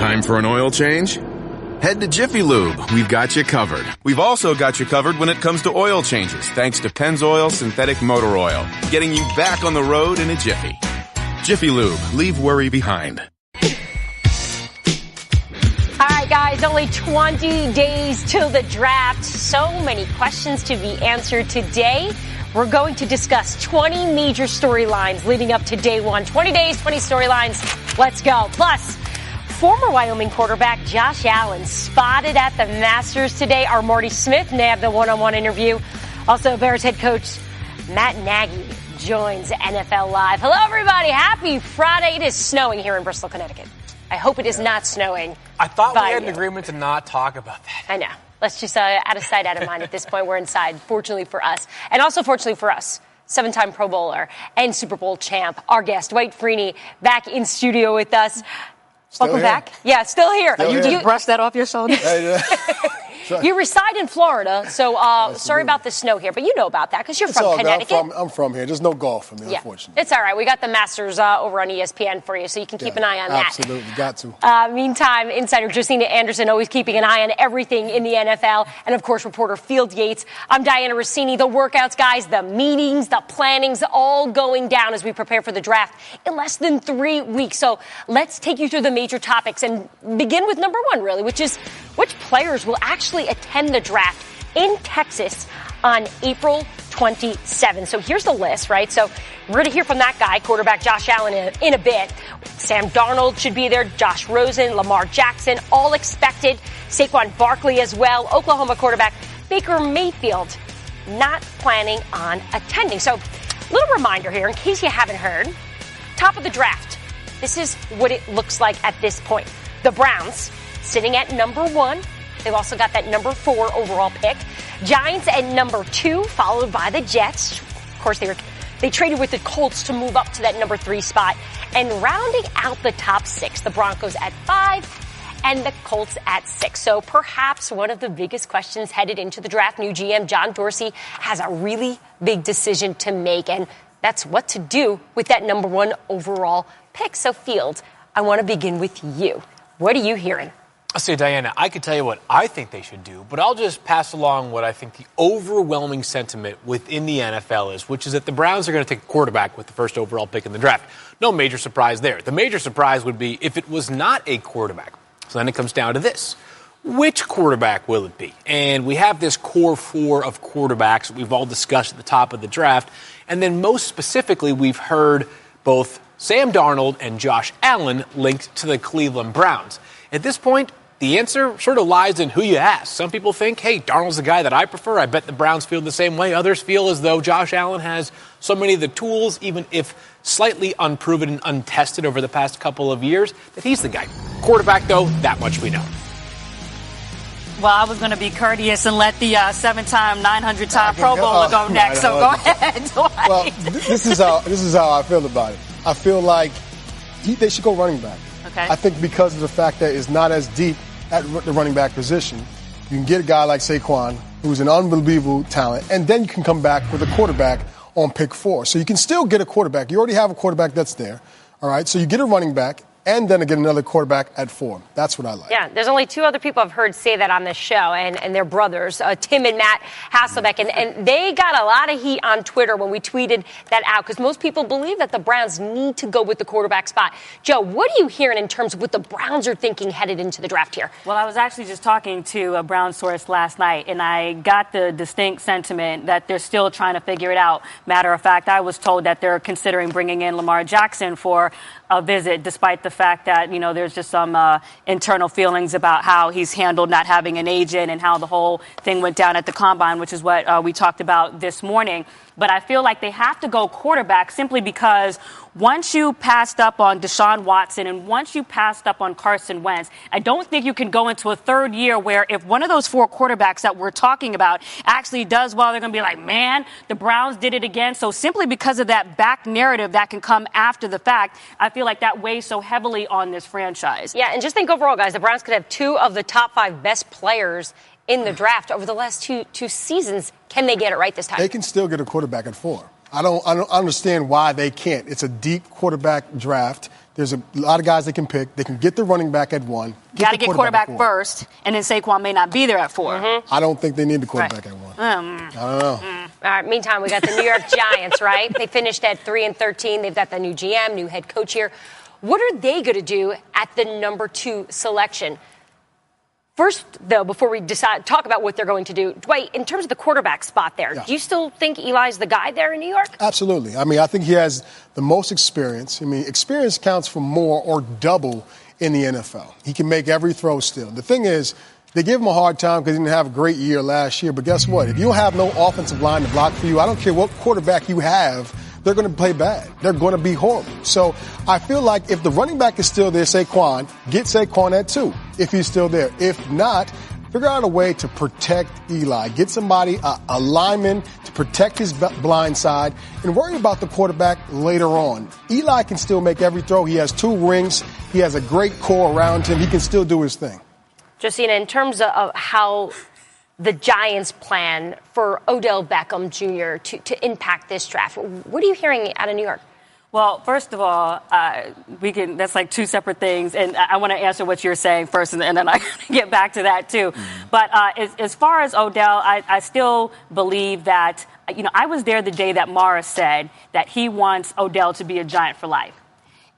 Time for an oil change? Head to Jiffy Lube. We've got you covered. We've also got you covered when it comes to oil changes, thanks to Pennzoil Synthetic Motor Oil, getting you back on the road in a jiffy. Jiffy Lube. Leave worry behind. All right, guys, only 20 days till the draft. So many questions to be answered today. We're going to discuss 20 major storylines leading up to day one. 20 days, 20 storylines. Let's go. Plus, former Wyoming quarterback Josh Allen spotted at the Masters today. Our Marty Smith nabbed the one-on-one interview. Also, Bears head coach Matt Nagy joins NFL Live. Hello, everybody. Happy Friday. It is snowing here in Bristol, Connecticut. I hope it is not snowing. I thought we had an agreement to not talk about that. I know. Let's just out of sight, out of mind at this point. We're inside, fortunately for us. And also, fortunately for us, 7-time Pro Bowler and Super Bowl champ, our guest, Dwight Freeney, back in studio with us. Welcome back. Yeah, still here. You just brushed that off your shoulders? You reside in Florida, so sorry about the snow here, but you know about that because you're from Connecticut. I'm from here. There's no golf for me, unfortunately. It's all right. We got the Masters over on ESPN for you, so you can keep an eye on that. Absolutely, got to. Meantime, insider Josina Anderson always keeping an eye on everything in the NFL, and of course, reporter Field Yates. I'm Diana Rossini. The workouts, guys, the meetings, the plannings, all going down as we prepare for the draft in less than 3 weeks. So let's take you through the major topics and begin with number one, really, which is which players will actually attend the draft in Texas on April 27th. So here's the list, right? So we're going to hear from that guy, quarterback Josh Allen, in a bit. Sam Darnold should be there, Josh Rosen, Lamar Jackson, all expected. Saquon Barkley as well. Oklahoma quarterback Baker Mayfield not planning on attending. So a little reminder here, in case you haven't heard, top of the draft. This is what it looks like at this point. The Browns sitting at number 1. They've also got that number 4 overall pick. Giants at number 2, followed by the Jets. Of course, they traded with the Colts to move up to that number 3 spot. And rounding out the top 6, the Broncos at 5 and the Colts at 6. So perhaps one of the biggest questions headed into the draft. New GM John Dorsey has a really big decision to make, and that's what to do with that number 1 overall pick. So, Field, I want to begin with you. What are you hearing? I'll say, Diana, I could tell you what I think they should do, but I'll just pass along what I think the overwhelming sentiment within the NFL is, which is that the Browns are going to take a quarterback with the first overall pick in the draft. No major surprise there. The major surprise would be if it was not a quarterback. So then it comes down to this. Which quarterback will it be? And we have this core 4 of quarterbacks that we've all discussed at the top of the draft. And then most specifically, we've heard both Sam Darnold and Josh Allen linked to the Cleveland Browns. At this point, the answer sort of lies in who you ask. Some people think, hey, Darnold's the guy that I prefer. I bet the Browns feel the same way. Others feel as though Josh Allen has so many of the tools, even if slightly unproven and untested over the past couple of years, that he's the guy. Quarterback, though, that much we know. Well, I was going to be courteous and let the 7-time, 900-time Pro Bowler go next. So go ahead, Dwight. Well, this is how I feel about it. I feel like they should go running back. Okay. I think because of the fact that it's not as deep at the running back position, you can get a guy like Saquon, who's an unbelievable talent, and then you can come back with a quarterback on pick 4. So you can still get a quarterback. You already have a quarterback that's there. All right. So you get a running back and then get another quarterback at 4. That's what I like. Yeah, there's only 2 other people I've heard say that on this show, and they're brothers, Tim and Matt Hasselbeck. And they got a lot of heat on Twitter when we tweeted that out, because most people believe that the Browns need to go with the quarterback spot. Joe, what are you hearing in terms of what the Browns are thinking headed into the draft here? Well, I was actually just talking to a Brown source last night, and I got the distinct sentiment that they're still trying to figure it out. Matter of fact, I was told that they're considering bringing in Lamar Jackson for a visit, despite the fact that, you know, there's just some internal feelings about how he's handled not having an agent and how the whole thing went down at the Combine, which is what we talked about this morning. But I feel like they have to go quarterback simply because once you passed up on Deshaun Watson and once you passed up on Carson Wentz, I don't think you can go into a third year where if one of those 4 quarterbacks that we're talking about actually does well, they're going to be like, man, the Browns did it again. So simply because of that back narrative that can come after the fact, I feel like that weighs so heavily on this franchise. Yeah, and just think overall, guys, the Browns could have 2 of the top 5 best players in the draft over the last two seasons. Can they get it right this time? They can still get a quarterback at 4. I don't understand why they can't. It's a deep quarterback draft. There's a lot of guys they can pick. They can get the running back at 1. Got to get quarterback first, and then Saquon may not be there at 4. Mm-hmm. I don't think they need the quarterback at 1. I don't know. All right, meantime, we got the New York Giants, right? They finished at 3-13. They've got the new GM, new head coach here. What are they going to do at the number 2 selection? First, though, before we talk about what they're going to do, Dwight, in terms of the quarterback spot there, do you still think Eli's the guy there in New York? Absolutely. I mean, I think he has the most experience. I mean, experience counts for more or double in the NFL. He can make every throw still. The thing is, they give him a hard time because he didn't have a great year last year. But guess what? If you don't have no offensive line to block for you, I don't care what quarterback you have, they're going to play bad. They're going to be horrible. So I feel like if the running back is still there, Saquon, get Saquon at 2 if he's still there. If not, figure out a way to protect Eli. Get somebody, a lineman, to protect his blind side and worry about the quarterback later on. Eli can still make every throw. He has 2 rings. He has a great core around him. He can still do his thing. Josina, in terms of how the Giants plan for Odell Beckham Jr. to impact this draft, what are you hearing out of New York? Well, first of all, that's like 2 separate things. And I want to answer what you're saying first, and then I get back to that, too. Mm-hmm. But as far as Odell, I still believe that, I was there the day that Mara said that he wants Odell to be a Giant for life.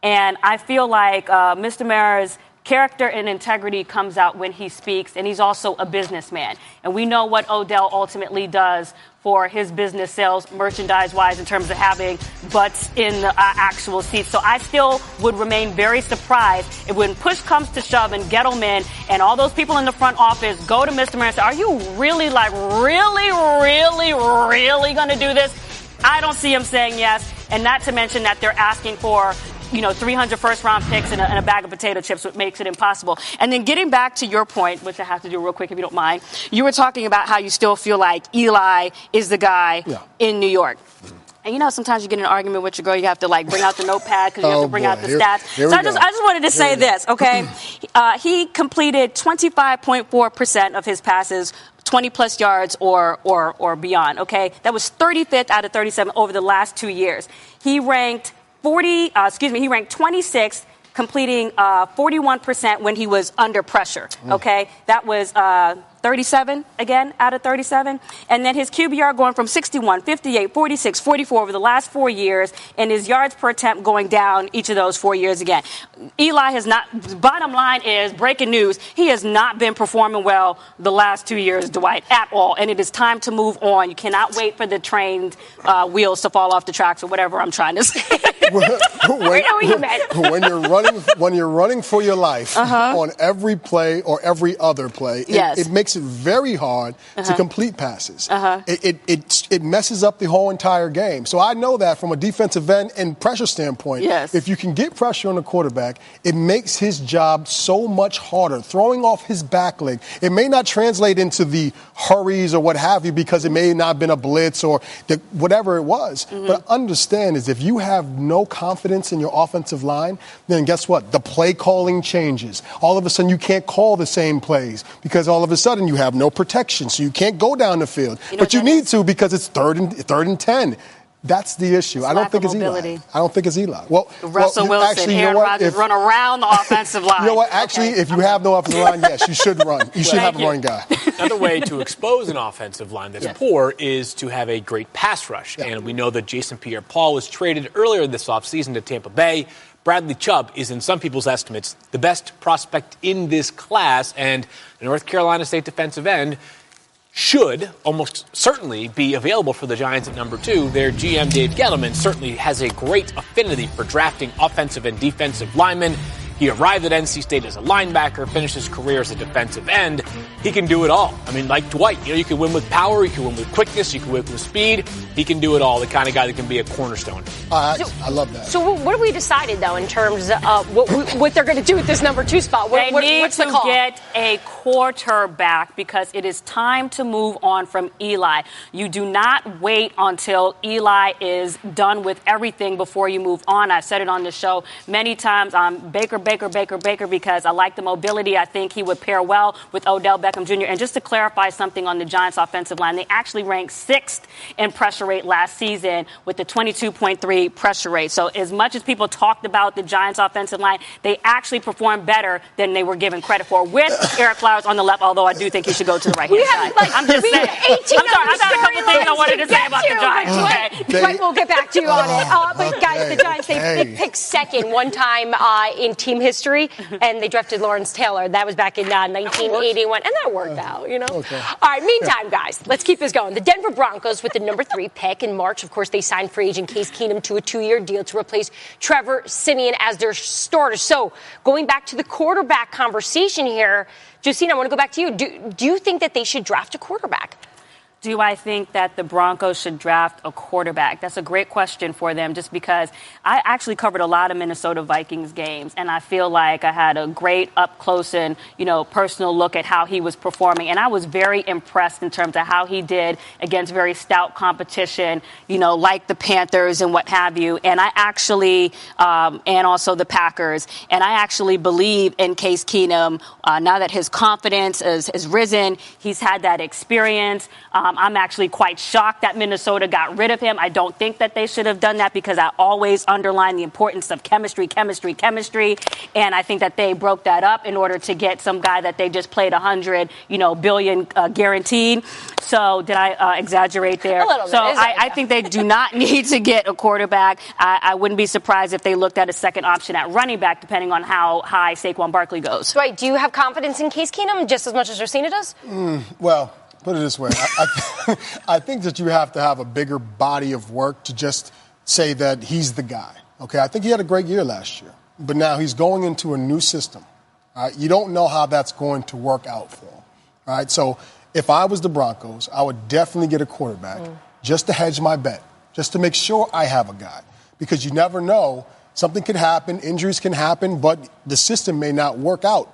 And I feel like Mr. Mara's character and integrity comes out when he speaks, and he's also a businessman. And we know what Odell ultimately does for his business sales, merchandise-wise, in terms of having butts in the actual seats. So I still would remain very surprised if when push comes to shove and Gettleman and all those people in the front office go to Mr. Mayor and say, are you really going to do this? I don't see him saying yes, and not to mention that they're asking for 300 first-round picks and a bag of potato chips, which makes it impossible. And then getting back to your point, which I have to do real quick if you don't mind, you were talking about how you still feel like Eli is the guy in New York. And sometimes you get in an argument with your girl, you have to bring out the notepad because you have to bring out the stats. So I just wanted to say this, okay? He completed 25.4% of his passes, 20-plus yards or beyond, okay? That was 35th out of 37 over the last 2 years. He ranked 26th, completing 41% when he was under pressure, okay? That was 37 again out of 37. And then his QBR going from 61, 58, 46, 44 over the last 4 years, and his yards per attempt going down each of those 4 years again. Eli has not, bottom line is, breaking news, he has not been performing well the last 2 years, Dwight, at all. And it is time to move on. You cannot wait for the trained wheels to fall off the tracks or whatever I'm trying to say. We know what you meant. When you're running for your life on every play or every other play, it makes it very hard to complete passes. It messes up the whole entire game. So I know that from a defensive end and pressure standpoint. Yes. If you can get pressure on the quarterback, it makes his job so much harder. Throwing off his back leg, it may not translate into the hurries or what have you because it may not have been a blitz or whatever it was. But understand is if you have no confidence in your offensive line, then guess what? The play calling changes. All of a sudden, you can't call the same plays because all of a sudden you have no protection, so you can't go down the field. But you need to because it's third and 10. That's the issue. I don't think it's Eli. Well, Russell Wilson, actually, Aaron Rodgers run around the offensive line. You know what? Actually, if you have no offensive line, yes, you should run. You should have a running guy. Another way to expose an offensive line that's poor is to have a great pass rush. Yeah. And we know that Jason Pierre-Paul was traded earlier this offseason to Tampa Bay. Bradley Chubb is, in some people's estimates, the best prospect in this class. And the North Carolina State defensive end should almost certainly be available for the Giants at number 2. Their GM, Dave Gettleman, certainly has a great affinity for drafting offensive and defensive linemen. He arrived at NC State as a linebacker, finished his career as a defensive end. He can do it all. I mean, like Dwight, you can win with power, you can win with quickness, you can win with speed. He can do it all, the kind of guy that can be a cornerstone. I love that. So what have we decided, though, in terms of what they're going to do with this number 2 spot? What's the call? They need to get a quarterback because it is time to move on from Eli. You do not wait until Eli is done with everything before you move on. I've said it on the show many times. Baker Baker because I like the mobility. I think he would pair well with Odell Beckham Jr. And just to clarify something on the Giants offensive line, they actually ranked 6th in pressure rate last season with the 22.3 pressure rate. So as much as people talked about the Giants offensive line, they actually performed better than they were given credit for with Eric Flowers on the left, although I do think he should go to the right-hand side. I'm just saying. I'm sorry, I've got a couple things I wanted to say about the Giants. Okay. Mike, we'll get back to you on it. But guys, the Giants, they picked second one time in team history, and they drafted Lawrence Taylor. That was back in 1981, and that worked out, you know. Okay. All right, meantime, guys, let's keep this going. The Denver Broncos with the number 3 pick in March. Of course, they signed free agent Case Keenum to a 2-year deal to replace Trevor Siemian as their starter. So going back to the quarterback conversation here, Justine, I want to go back to you. Do you think that they should draft a quarterback? Do I think that the Broncos should draft a quarterback? That's a great question for them just because I actually covered a lot of Minnesota Vikings games, and I feel like I had a great up-close and, personal look at how he was performing. And I was very impressed in terms of how he did against very stout competition, like the Panthers and what have you. And I actually, and also the Packers, and I actually believe in Case Keenum now that his confidence has risen. He's had that experience. I'm actually quite shocked that Minnesota got rid of him. I don't think that they should have done that because I always underline the importance of chemistry. And I think that they broke that up in order to get some guy that they just played 100, billion guaranteed. So did I exaggerate there? A little bit. So I think they do not need to get a quarterback. I wouldn't be surprised if they looked at a second option at running back, depending on how high Saquon Barkley goes. Right. Do you have confidence in Case Keenum just as much as Rosina does? Well, put it this way. I think that you have to have a bigger body of work to just say that he's the guy. Okay, I think he had a great year last year, but now he's going into a new system. Right? You don't know how that's going to work out for him. Right? So if I was the Broncos, I would definitely get a quarterback just to hedge my bet, just to make sure I have a guy, because you never know. Something could happen, injuries can happen, but the system may not work out.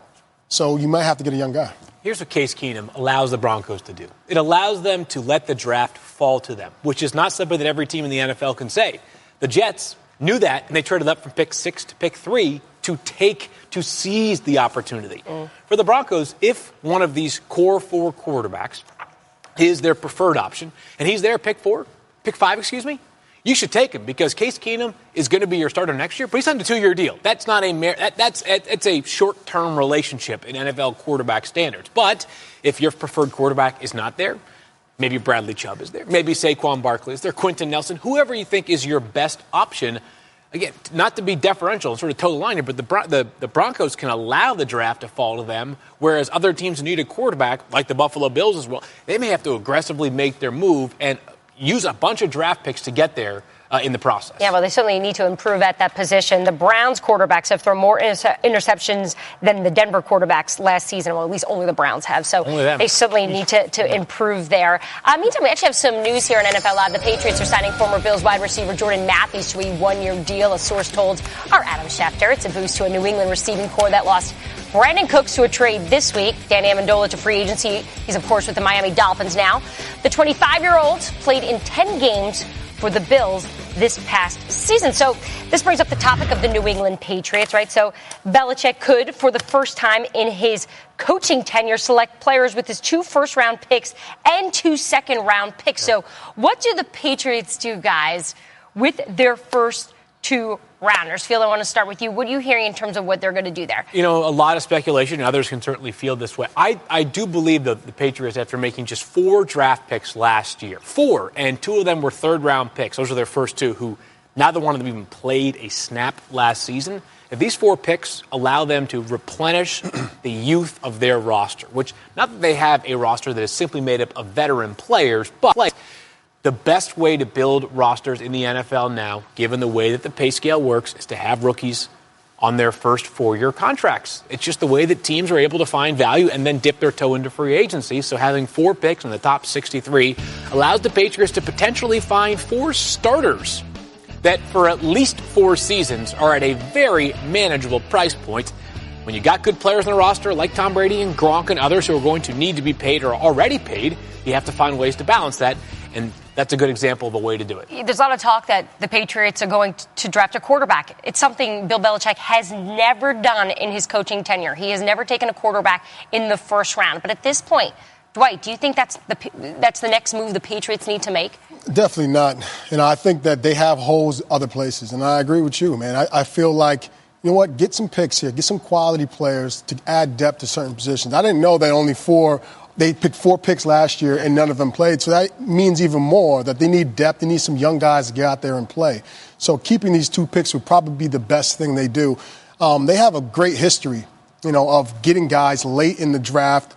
So you might have to get a young guy. Here's what Case Keenum allows the Broncos to do. It allows them to let the draft fall to them, which is not something that every team in the NFL can say. The Jets knew that, and they traded up from pick 6 to pick 3 to seize the opportunity. For the Broncos, if one of these core 4 quarterbacks is their preferred option, and he's there pick 5, you should take him because Case Keenum is going to be your starter next year, but he's on a 2-year deal. That's not it's a short-term relationship in NFL quarterback standards. But if your preferred quarterback is not there, maybe Bradley Chubb is there, maybe Saquon Barkley is there, Quentin Nelson, whoever you think is your best option. Again, not to be deferential and sort of toe the line here, but the Broncos can allow the draft to fall to them, whereas other teams who need a quarterback, like the Buffalo Bills as well, they may have to aggressively make their move and use a bunch of draft picks to get there in the process. Yeah, well, they certainly need to improve at that position. The Browns quarterbacks have thrown more interceptions than the Denver quarterbacks last season. Well, at least only the Browns have. So they certainly need to improve there. Meantime, we actually have some news here in NFL Live. The Patriots are signing former Bills wide receiver Jordan Matthews to a 1-year deal, a source told our Adam Schefter. It's a boost to a New England receiving corps that lost Brandon Cooks to a trade this week. Danny Amendola to free agency. He's, of course, with the Miami Dolphins now. The 25-year-old played in 10 games for the Bills this past season. So this brings up the topic of the New England Patriots, right? So Belichick could, for the first time in his coaching tenure, select players with his 2 first-round picks and 2 second-round picks. So what do the Patriots do, guys, with their first 2 rounders? Phil, I want to start with you. What are you hearing in terms of what they're going to do there? A lot of speculation, and others can certainly feel this way. I do believe that the Patriots, after making just 4 draft picks last year, 4, and 2 of them were third-round picks. Those are their first 2 who neither one of them even played a snap last season. If these 4 picks allow them to replenish the youth of their roster, which not that they have a roster that is simply made up of veteran players, but the best way to build rosters in the NFL now, given the way that the pay scale works, is to have rookies on their first 4-year contracts. It's just the way that teams are able to find value and then dip their toe into free agency. So having 4 picks in the top 63 allows the Patriots to potentially find 4 starters that for at least 4 seasons are at a very manageable price point. When you got good players on the roster like Tom Brady and Gronk and others who are going to need to be paid or already paid, you have to find ways to balance that. And that's a good example of a way to do it. There's a lot of talk that the Patriots are going to draft a quarterback. It's something Bill Belichick has never done in his coaching tenure. He has never taken a quarterback in the first round. But at this point, Dwight, do you think that's the next move the Patriots need to make? Definitely not. I think that they have holes other places. And I agree with you, man. I feel like, you know what, get some picks here. Get some quality players to add depth to certain positions. I didn't know that they picked 4 picks last year and none of them played. So that means even more that they need depth. They need some young guys to get out there and play. So keeping these 2 picks would probably be the best thing they do. They have a great history, of getting guys late in the draft,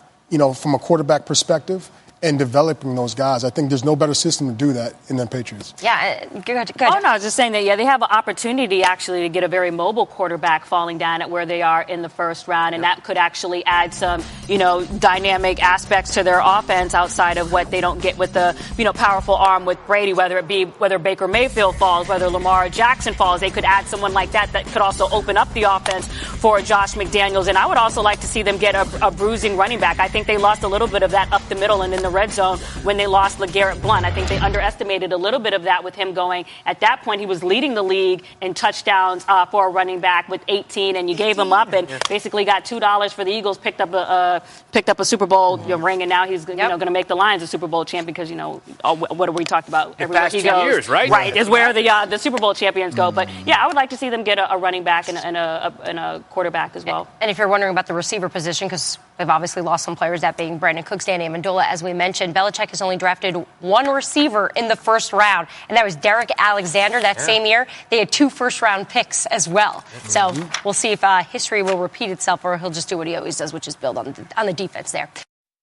from a quarterback perspective, and developing those guys. I think there's no better system to do that in the Patriots. Yeah, go ahead. Oh, no, I was just saying that, they have an opportunity actually to get a very mobile quarterback falling down at where they are in the first round, and that could actually add some, dynamic aspects to their offense outside of what they don't get with the, powerful arm with Brady, whether Baker Mayfield falls, whether Lamar Jackson falls. They could add someone like that could also open up the offense for Josh McDaniels. And I would also like to see them get a bruising running back. I think they lost a little bit of that up the middle and in the red zone when they lost LeGarrette Blount. I think they underestimated a little bit of that with him going. At that point, he was leading the league in touchdowns for a running back with 18, and you gave him up and basically got $2 for the Eagles, picked up a Super Bowl ring, and now he's going to make the Lions a Super Bowl champion because, what have we talked about? Everywhere he goes, years, right? Right, is where the Super Bowl champions go. But, I would like to see them get a running back and a quarterback as well. And if you're wondering about the receiver position, because they've obviously lost some players, that being Brandon Cooks, Danny Amendola, as we mentioned, Belichick has only drafted 1 receiver in the first round, and that was Derek Alexander. That same year, they had 2 first-round picks as well. So we'll see if history will repeat itself, or he'll just do what he always does, which is build on the defense there.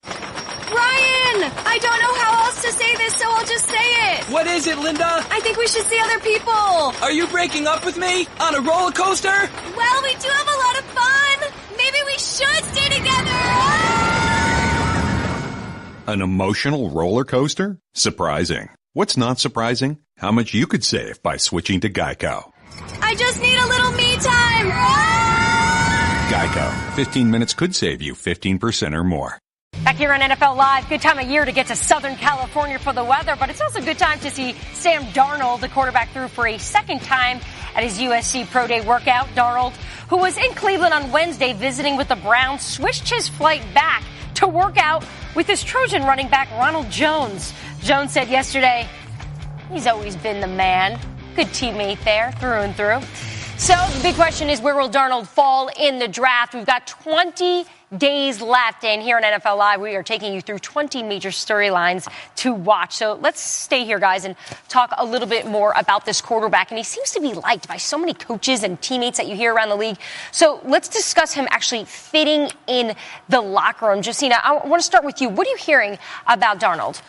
Ryan! I don't know how else to say this, so I'll just say it. What is it, Linda? I think we should see other people. Are you breaking up with me? On a roller coaster? Well, we do have a lot of fun. Maybe we should stay together. An emotional roller coaster? Surprising. What's not surprising? How much you could save by switching to Geico. I just need a little me time. Geico. 15 minutes could save you 15% or more. Back here on NFL Live, good time of year to get to Southern California for the weather, but it's also a good time to see Sam Darnold, the quarterback, through for a second time at his USC Pro Day workout. Darnold, who was in Cleveland on Wednesday visiting with the Browns, switched his flight back to work out with his Trojan running back, Ronald Jones. Jones said yesterday, he's always been the man. Good teammate there, through and through. So the big question is, where will Darnold fall in the draft? We've got 20 days left, and here on NFL Live, we are taking you through 20 major storylines to watch. So let's stay here, guys, and talk a little bit more about this quarterback. And he seems to be liked by so many coaches and teammates that you hear around the league. So let's discuss him actually fitting in the locker room. Josina, I want to start with you. What are you hearing about Darnold?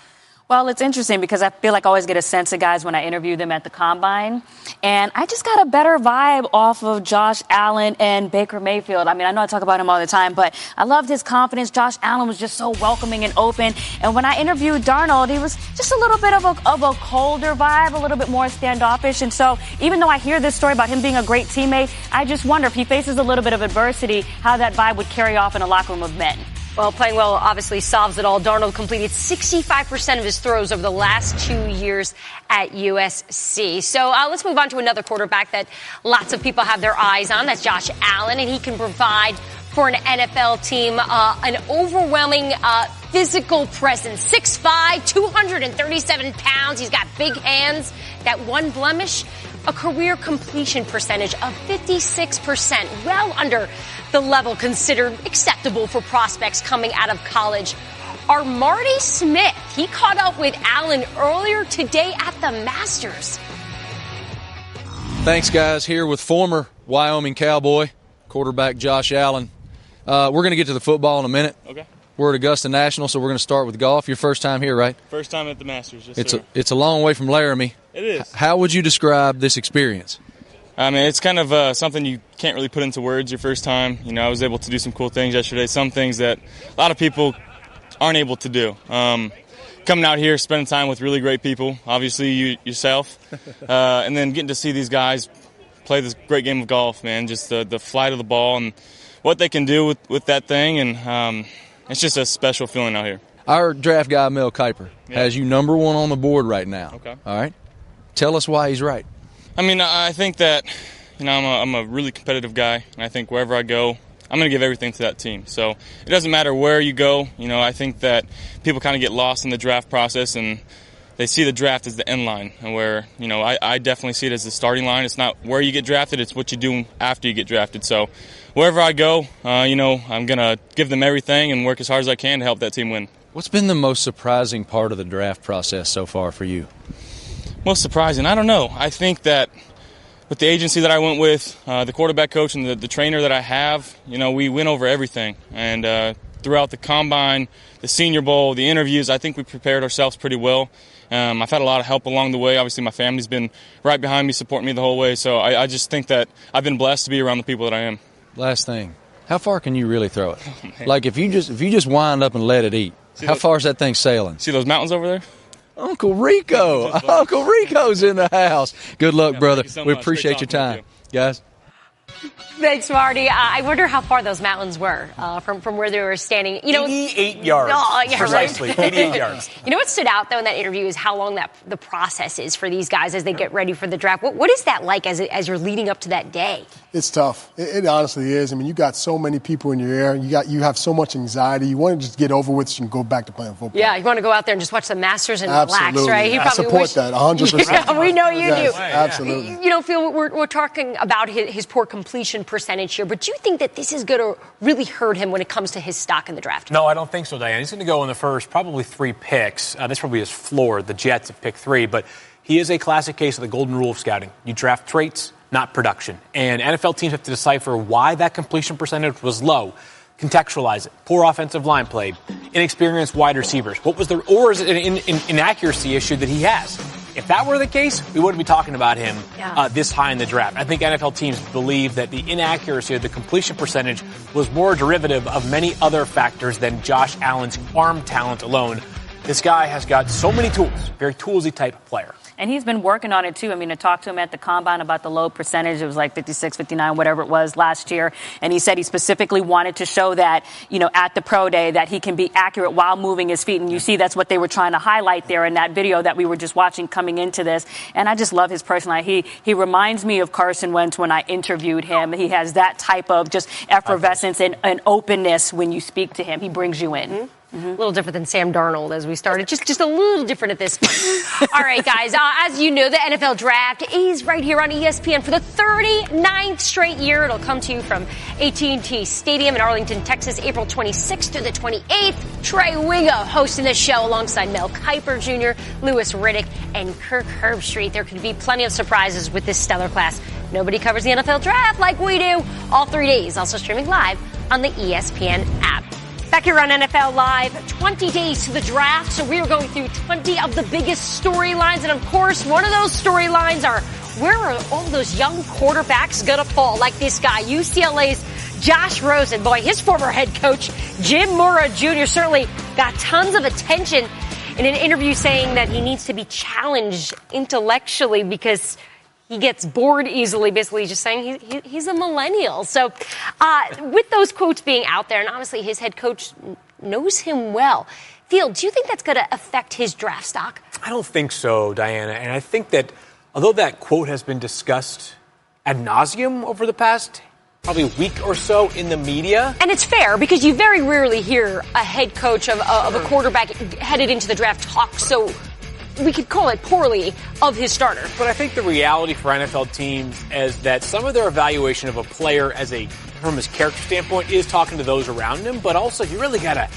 Well, it's interesting because I feel like I always get a sense of guys when I interview them at the Combine. And I just got a better vibe off of Josh Allen and Baker Mayfield. I mean, I know I talk about him all the time, but I loved his confidence. Josh Allen was just so welcoming and open. And when I interviewed Darnold, he was just a little bit of a colder vibe, a little bit more standoffish. And so even though I hear this story about him being a great teammate, I just wonder if he faces a little bit of adversity, how that vibe would carry off in a locker room of men. Well, playing well obviously solves it all. Darnold completed 65% of his throws over the last 2 years at USC. So let's move on to another quarterback that lots of people have their eyes on. That's Josh Allen, and he can provide for an NFL team an overwhelming physical presence. 6'5", 237 pounds. He's got big hands. That one blemish, a career completion percentage of 56%, well under the level considered acceptable for prospects coming out of college. Our Marty Smith, he caught up with Allen earlier today at the Masters. Thanks, guys. Here with former Wyoming Cowboy, quarterback Josh Allen. We're going to get to the football in a minute. Okay. We're at Augusta National, so we're going to start with golf. Your first time here, right? First time at the Masters, yes, sir. It's a long way from Laramie. It is. How would you describe this experience? I mean, it's kind of something you can't really put into words your first time. You know, I was able to do some cool things yesterday, some things that a lot of people aren't able to do. Coming out here, spending time with really great people, obviously yourself, and then getting to see these guys play this great game of golf, man, just the flight of the ball and what they can do with that thing, and it's just a special feeling out here. Our draft guy, Mel Kiper, has you number 1 on the board right now. Okay. All right? Tell us why he's right. I mean, I think that, I'm a really competitive guy, and I think wherever I go, I'm going to give everything to that team. So it doesn't matter where you go. I think that people kind of get lost in the draft process, and they see the draft as the end line, and where, I definitely see it as the starting line. It's not where you get drafted, it's what you do after you get drafted. So wherever I go, I'm going to give them everything and work as hard as I can to help that team win. What's been the most surprising part of the draft process so far for you? Most surprising? I don't know. I think that with the agency that I went with, the quarterback coach and the trainer that I have, we went over everything. And throughout the combine, the Senior Bowl, the interviews, I think we prepared ourselves pretty well. I've had a lot of help along the way. Obviously, my family's been right behind me, supporting me the whole way. So I just think that I've been blessed to be around the people that I am. Last thing, how far can you really throw it? Like if you just wind up and let it eat, how far is that thing sailing? See those mountains over there? Uncle Rico. Uncle Rico's in the house. Good luck, brother. So we much. appreciate your time. Guys. Thanks, Marty. I wonder how far those mountains were from where they were standing. 88 yards. Oh, yeah, precisely. Right? 88 yards. What stood out, though, in that interview is how long the process is for these guys as they get ready for the draft. What is that like as you're leading up to that day? It's tough. It honestly is. I mean, you got so many people in your ear. You have so much anxiety. You want to just get over with so you can go back to playing football. Yeah, you want to go out there and just watch the Masters and Absolutely. relax, right? I support that 100%. Yeah, we know you do. Absolutely. Phil, we're talking about his poor completion percentage here, but do you think that this is going to really hurt him when it comes to his stock in the draft? No, I don't think so, Diane. He's going to go in the first probably 3 picks. That's probably his floor, the Jets at pick 3. But he is a classic case of the golden rule of scouting. You draft traits, not production. And NFL teams have to decipher why that completion percentage was low. Contextualize it. Poor offensive line play. Inexperienced wide receivers. Or is it an inaccuracy issue that he has? If that were the case, we wouldn't be talking about him this high in the draft. I think NFL teams believe that the inaccuracy of the completion percentage was more derivative of many other factors than Josh Allen's arm talent alone. This guy has got so many tools, very toolsy type player. And he's been working on it, too. I mean, I talked to him at the Combine about the low percentage. It was like 56, 59, whatever it was last year. And he said he specifically wanted to show that, at the pro day that he can be accurate while moving his feet. And you see that's what they were trying to highlight there in that video that we were just watching coming into this. And I just love his personality. He reminds me of Carson Wentz when I interviewed him. He has that type of just effervescence and openness when you speak to him. He brings you in. Mm-hmm. Mm-hmm. A little different than Sam Darnold as we started. Just a little different at this point. All right, guys. As you know, the NFL Draft is right here on ESPN for the 39th straight year. It'll come to you from AT&T Stadium in Arlington, Texas, April 26th to the 28th. Trey Wingo hosting the show alongside Mel Kiper Jr., Louis Riddick, and Kirk Herbstreit. There could be plenty of surprises with this stellar class. Nobody covers the NFL Draft like we do. All 3 days, also streaming live on the ESPN app. Back here on NFL Live, 20 days to the draft, so we are going through 20 of the biggest storylines. And, of course, one of those storylines are where are all those young quarterbacks going to fall, like this guy, UCLA's Josh Rosen. Boy, his former head coach, Jim Mora Jr., certainly got tons of attention in an interview saying that he needs to be challenged intellectually because he gets bored easily, basically just saying he's a millennial. So with those quotes being out there, and obviously his head coach knows him well, Phil, do you think that's going to affect his draft stock? I don't think so, Diana. And I think that although that quote has been discussed ad nauseum over the past probably week or so in the media. And it's fair because you very rarely hear a head coach of a quarterback headed into the draft talk so we could call it poorly of his starter. But I think the reality for NFL teams is that some of their evaluation of a player from his character standpoint is talking to those around him, but also you really got to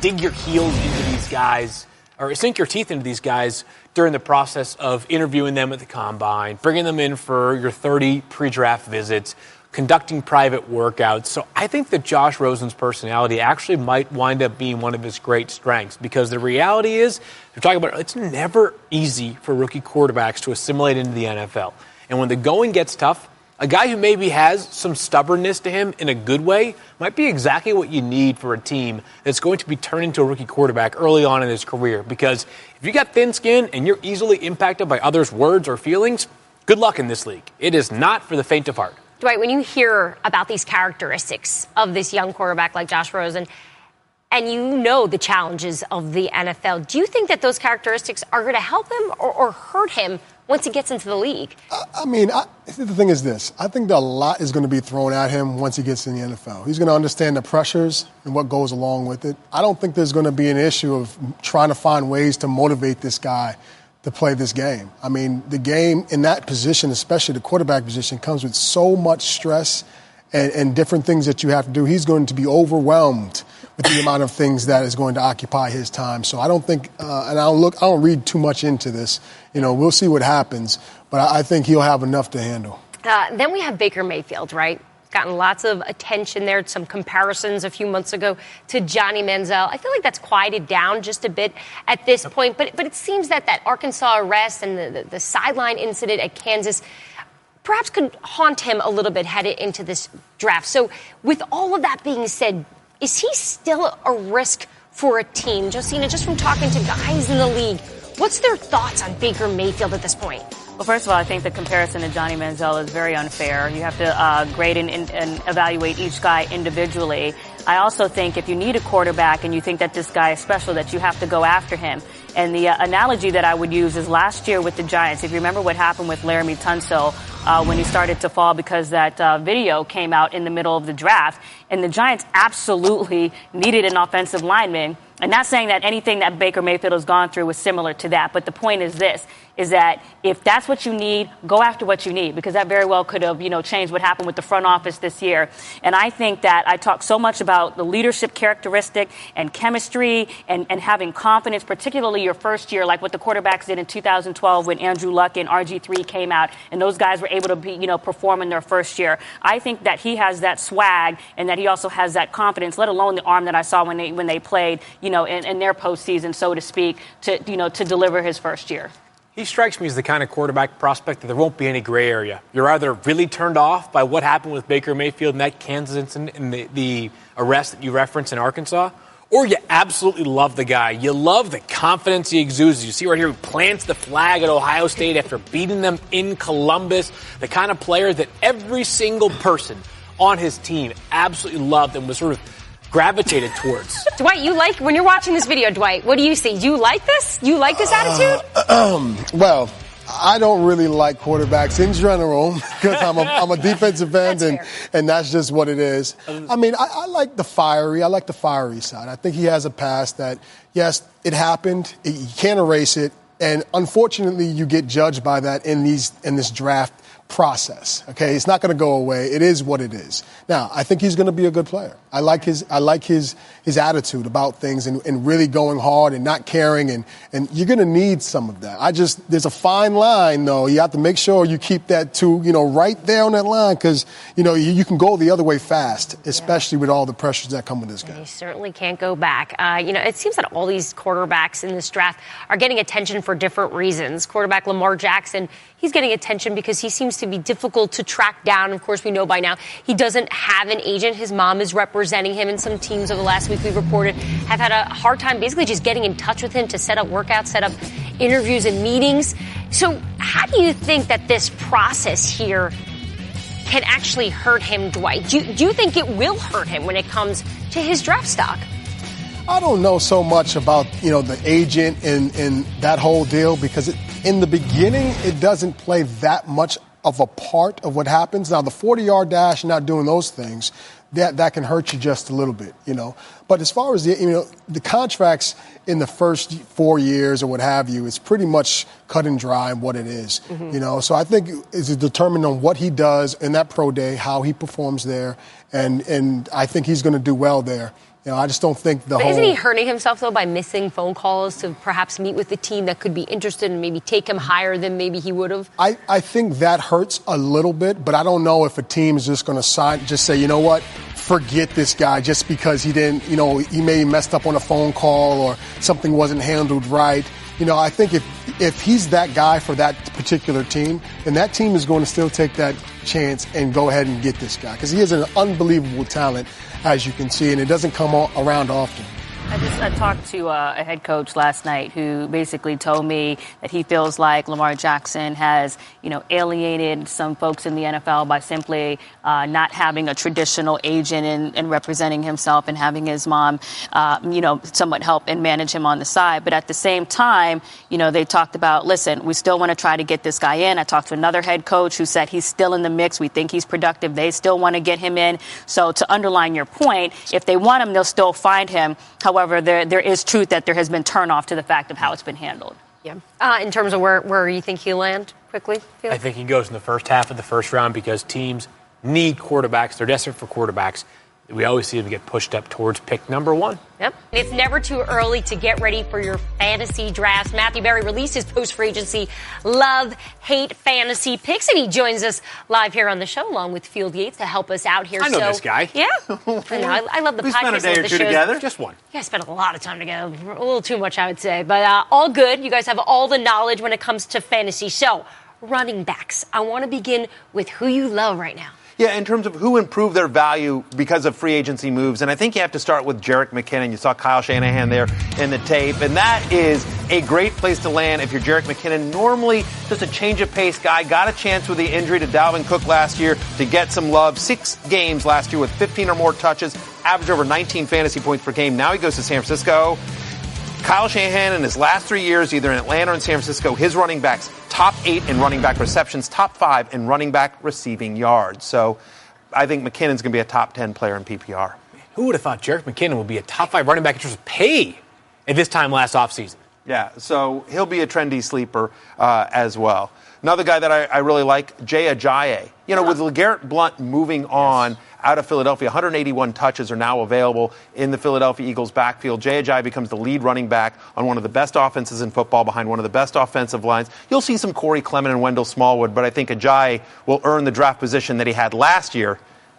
dig your heels into these guys or sink your teeth into these guys during the process of interviewing them at the Combine, bringing them in for your 30 pre-draft visits, conducting private workouts. So I think that Josh Rosen's personality actually might wind up being one of his great strengths because the reality is, they're talking about it's never easy for rookie quarterbacks to assimilate into the NFL. And when the going gets tough, a guy who maybe has some stubbornness to him in a good way might be exactly what you need for a team that's going to be turned into a rookie quarterback early on in his career. Because if you got thin skin and you're easily impacted by others' words or feelings, good luck in this league. It is not for the faint of heart. Dwight, when you hear about these characteristics of this young quarterback like Josh Rosen, and you know the challenges of the NFL. Do you think that those characteristics are going to help him or hurt him once he gets into the league? The thing is this. I think that a lot is going to be thrown at him once he gets in the NFL. He's going to understand the pressures and what goes along with it. I don't think there's going to be an issue of trying to find ways to motivate this guy to play this game. I mean, the game in that position, especially the quarterback position, comes with so much stress and different things that you have to do. He's going to be overwhelmed with the amount of things that is going to occupy his time. So I don't think, and I don't read too much into this. We'll see what happens, but I think he'll have enough to handle. Then we have Baker Mayfield, right? Gotten lots of attention there, some comparisons a few months ago to Johnny Manziel. I feel like that's quieted down just a bit at this point, but it seems that Arkansas arrest and the sideline incident at Kansas perhaps could haunt him a little bit headed into this draft. So with all of that being said, is he still a risk for a team? Josina, just from talking to guys in the league, what's their thoughts on Baker Mayfield at this point? Well, first of all, I think the comparison to Johnny Manziel is very unfair. You have to grade and evaluate each guy individually. I also think if you need a quarterback and you think that this guy is special, that you have to go after him. And the analogy that I would use is last year with the Giants. If you remember what happened with Laramie Tunsil when he started to fall because that video came out in the middle of the draft. And the Giants absolutely needed an offensive lineman. And not saying that anything that Baker Mayfield has gone through was similar to that. But the point is this, is that if that's what you need, go after what you need, because that very well could have, changed what happened with the front office this year. And I think that I talk so much about the leadership characteristic and chemistry and having confidence, particularly your first year, like what the quarterbacks did in 2012 when Andrew Luck and RG3 came out, and those guys were able to be, perform in their first year. I think that he has that swag and that he also has that confidence, let alone the arm that I saw when they played, in their postseason, so to speak, to deliver his first year. He strikes me as the kind of quarterback prospect that there won't be any gray area. You're either really turned off by what happened with Baker Mayfield in that Kansas incident and the arrest that you referenced in Arkansas, or you absolutely love the guy. You love the confidence he exudes. You see right here, he plants the flag at Ohio State after beating them in Columbus, the kind of player that every single person on his team absolutely loved and was sort of gravitated towards. Dwight, when you're watching this video, Dwight, what do you see? Do you like this? You like this attitude? Well, I don't really like quarterbacks in general because I'm a defensive end, and that's just what it is. I mean, I like the fiery side. I think he has a past that, yes, it happened. You can't erase it, and unfortunately, you get judged by that in this draft process. Okay, it's not going to go away. It is what it is. Now, I think he's going to be a good player. I like his attitude about things and really going hard and not caring, and you're going to need some of that. There's a fine line though. You have to make sure you keep that right there on that line, because you can go the other way fast, especially with all the pressures that come with this guy. You certainly can't go back. It seems that all these quarterbacks in this draft are getting attention for different reasons. Quarterback Lamar Jackson, he's getting attention because he seems to be difficult to track down. Of course, we know by now he doesn't have an agent. His mom is representing him, and some teams over the last week we've reported have had a hard time basically just getting in touch with him to set up workouts, set up interviews and meetings. So how do you think that this process here can actually hurt him, Dwight? Do you think it will hurt him when it comes to his draft stock? I don't know so much about, the agent and that whole deal, because in the beginning, it doesn't play that much of a part of what happens. Now, the 40-yard dash, not doing those things, that can hurt you just a little bit, But as far as the contracts in the first 4 years or what have you, it's pretty much cut and dry what it is, So I think it's determined on what he does in that pro day, how he performs there, and I think he's going to do well there. I just don't think Isn't he hurting himself, though, by missing phone calls to perhaps meet with the team that could be interested and maybe take him higher than maybe he would have? I think that hurts a little bit, but I don't know if a team is just going to just say, you know what, forget this guy just because he didn't, he may have messed up on a phone call or something wasn't handled right. I think if he's that guy for that particular team, then that team is going to still take that chance and go ahead and get this guy, because he is an unbelievable talent, as you can see, and it doesn't come around often. I talked to a head coach last night who basically told me that he feels like Lamar Jackson has, alienated some folks in the NFL by simply not having a traditional agent and representing himself and having his mom, somewhat help and manage him on the side. But at the same time, they talked about, listen, we still want to try to get this guy in. I talked to another head coach who said he's still in the mix. We think he's productive. They still want to get him in. So to underline your point, if they want him, they'll still find him. However, there is truth that there has been turnoff to the fact of how it's been handled. Yeah. In terms of where you think he'll land quickly, Felix? I think he goes in the first half of the first round because teams need quarterbacks. They're desperate for quarterbacks. We always see them get pushed up towards pick number 1. Yep. It's never too early to get ready for your fantasy drafts. Matthew Berry released his post-free agency love-hate fantasy picks, and he joins us live here on the show along with Field Yates to help us out here. I know this guy. Yeah. I love the podcast. We spent a day or two together. Just one. Yeah, I spent a lot of time together. A little too much, I would say. But all good. You guys have all the knowledge when it comes to fantasy. So, running backs. I want to begin with who you love right now. Yeah, in terms of who improved their value because of free agency moves. And I think you have to start with Jerick McKinnon. You saw Kyle Shanahan there in the tape. And that is a great place to land if you're Jerick McKinnon. Normally, just a change of pace guy. Got a chance with the injury to Dalvin Cook last year to get some love. 6 games last year with 15 or more touches. Averaged over 19 fantasy points per game. Now he goes to San Francisco. Kyle Shanahan in his last 3 years, either in Atlanta or in San Francisco, his running backs, top 8 in running back receptions, top 5 in running back receiving yards. So I think McKinnon's going to be a top 10 player in PPR. Who would have thought Jerick McKinnon would be a top 5 running back in terms of pay at this time last offseason? Yeah, so he'll be a trendy sleeper as well. Another guy that I really like, Jay Ajayi. With LeGarrette Blount moving on out of Philadelphia, 181 touches are now available in the Philadelphia Eagles backfield. Jay Ajayi becomes the lead running back on one of the best offenses in football behind one of the best offensive lines. You'll see some Corey Clement and Wendell Smallwood, but I think Ajayi will earn the draft position that he had last year,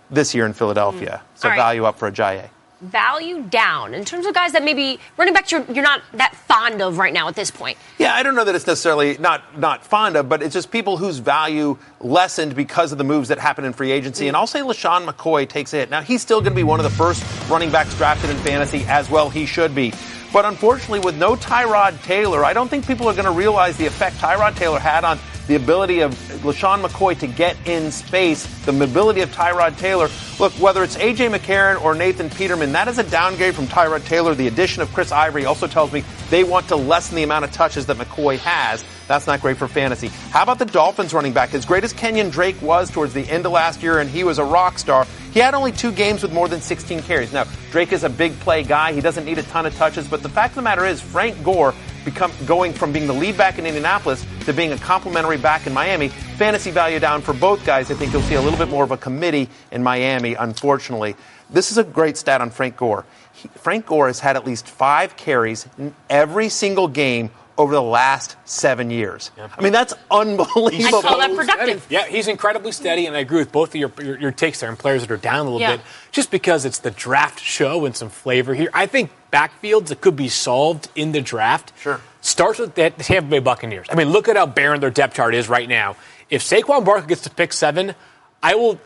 this year in Philadelphia. So value up for Ajayi. Value down in terms of guys that maybe running backs you're not that fond of right now at this point. Yeah, I don't know that it's necessarily not fond of, but it's just people whose value lessened because of the moves that happened in free agency. And I'll say LaShawn McCoy takes a hit. Now, he's still going to be one of the first running backs drafted in fantasy, as well he should be. But unfortunately, with no Tyrod Taylor, I don't think people are going to realize the effect Tyrod Taylor had on the ability of LaShawn McCoy to get in space, the mobility of Tyrod Taylor. Look, whether it's A.J. McCarron or Nathan Peterman, that is a downgrade from Tyrod Taylor. The addition of Chris Ivory also tells me they want to lessen the amount of touches that McCoy has. That's not great for fantasy. How about the Dolphins running back? As great as Kenyon Drake was towards the end of last year, and he was a rock star, he had only 2 games with more than 16 carries. Now, Drake is a big play guy. He doesn't need a ton of touches, but the fact of the matter is Frank Gore going from being the lead back in Indianapolis to being a complimentary back in Miami. Fantasy value down for both guys. I think you'll see a little bit more of a committee in Miami, unfortunately. This is a great stat on Frank Gore. Frank Gore has had at least 5 carries in every single game over the last 7 years. Yeah. I mean, that's unbelievable. I call that productive. Yeah, he's incredibly steady, and I agree with both of your takes there on players that are down a little bit, just because it's the draft show and some flavor here. I think backfields that could be solved in the draft starts with the Tampa Bay Buccaneers. I mean, look at how barren their depth chart is right now. If Saquon Barkley gets to pick 7, I will,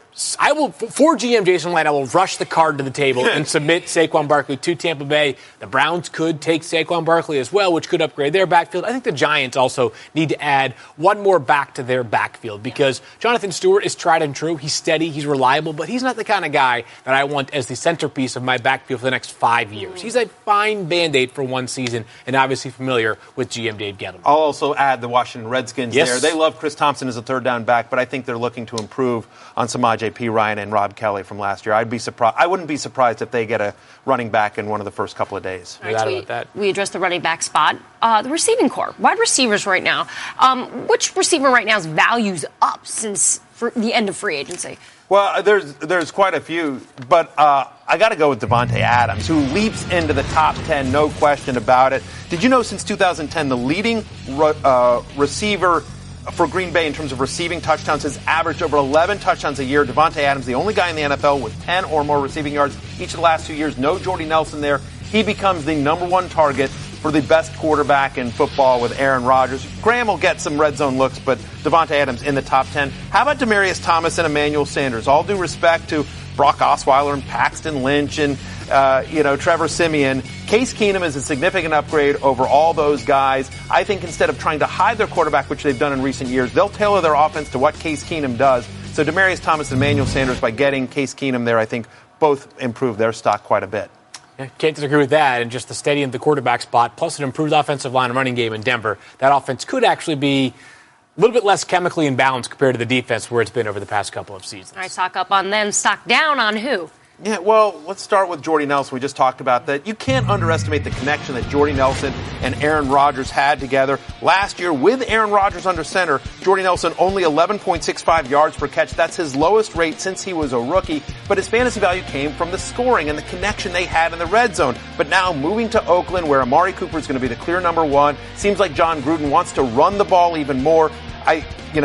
for GM Jason Light, I will rush the card to the table and submit Saquon Barkley to Tampa Bay. The Browns could take Saquon Barkley as well, which could upgrade their backfield. I think the Giants also need to add one more back to their backfield because Jonathan Stewart is tried and true. He's steady, he's reliable, but he's not the kind of guy that I want as the centerpiece of my backfield for the next 5 years. He's a fine Band-Aid for one season and obviously familiar with GM Dave Gettleman. I'll also add the Washington Redskins there. They love Chris Thompson as a third down back, but I think they're looking to improve on Samaje Perine and Rob Kelly from last year. I wouldn't be surprised if they get a running back in one of the first couple of days. We addressed the running back spot. The receiving corps, wide receivers right now. Which receiver right now's value's up since the end of free agency? Well, there's quite a few, but I got to go with Devontae Adams, who leaps into the top 10, no question about it. Did you know since 2010 the leading receiver for Green Bay in terms of receiving touchdowns has averaged over 11 touchdowns a year? Devontae Adams, the only guy in the NFL with 10 or more receiving yards each of the last 2 years. No Jordy Nelson there. He becomes the number 1 target for the best quarterback in football with Aaron Rodgers. Graham will get some red zone looks, but Devontae Adams in the top 10. How about Demaryius Thomas and Emmanuel Sanders? All due respect to Brock Osweiler and Paxton Lynch and, Trevor Siemian. Case Keenum is a significant upgrade over all those guys. I think instead of trying to hide their quarterback, which they've done in recent years, they'll tailor their offense to what Case Keenum does. So Demaryius Thomas and Emmanuel Sanders, by getting Case Keenum there, I think both improve their stock quite a bit. Yeah, can't disagree with that. And just the steady in the quarterback spot, plus an improved offensive line and running game in Denver, that offense could actually be a little bit less chemically imbalanced compared to the defense where it's been over the past couple of seasons. All right, stock up on them. Stock down on who? Yeah, well, let's start with Jordy Nelson. We just talked about that. You can't underestimate the connection that Jordy Nelson and Aaron Rodgers had together. Last year, with Aaron Rodgers under center, Jordy Nelson only 11.65 yards per catch. That's his lowest rate since he was a rookie. But his fantasy value came from the scoring and the connection they had in the red zone. But now moving to Oakland, where Amari Cooper is going to be the clear number one, seems like John Gruden wants to run the ball even more.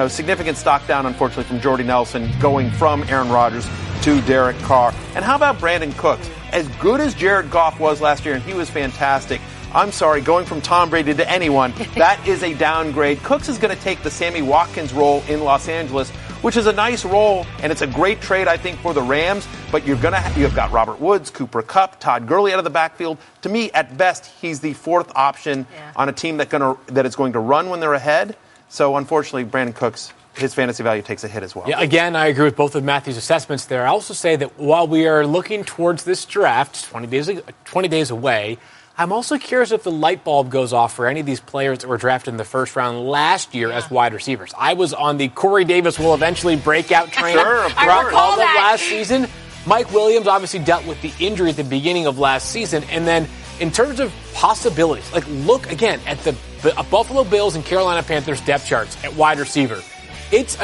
Significant stock down, unfortunately, from Jordy Nelson going from Aaron Rodgers to Derek Carr. And how about Brandon Cooks? As good as Jared Goff was last year, and he was fantastic, I'm sorry, going from Tom Brady to anyone, that is a downgrade. Cooks is going to take the Sammy Watkins role in Los Angeles, which is a nice role, and it's a great trade, I think, for the Rams. But you've got Robert Woods, Cooper Kupp, Todd Gurley out of the backfield. To me, at best, he's the fourth option on a team that is going to run when they're ahead. So, unfortunately, Brandon Cooks, his fantasy value takes a hit as well. Yeah, again, I agree with both of Matthew's assessments there. I also say that while we are looking towards this draft, 20 days away, I'm also curious if the light bulb goes off for any of these players that were drafted in the first round last year as wide receivers. I was on the Corey Davis will eventually break out train throughout all of last season. Mike Williams obviously dealt with the injury at the beginning of last season. And then in terms of possibilities, look again at the Buffalo Bills and Carolina Panthers depth charts at wide receiver. It's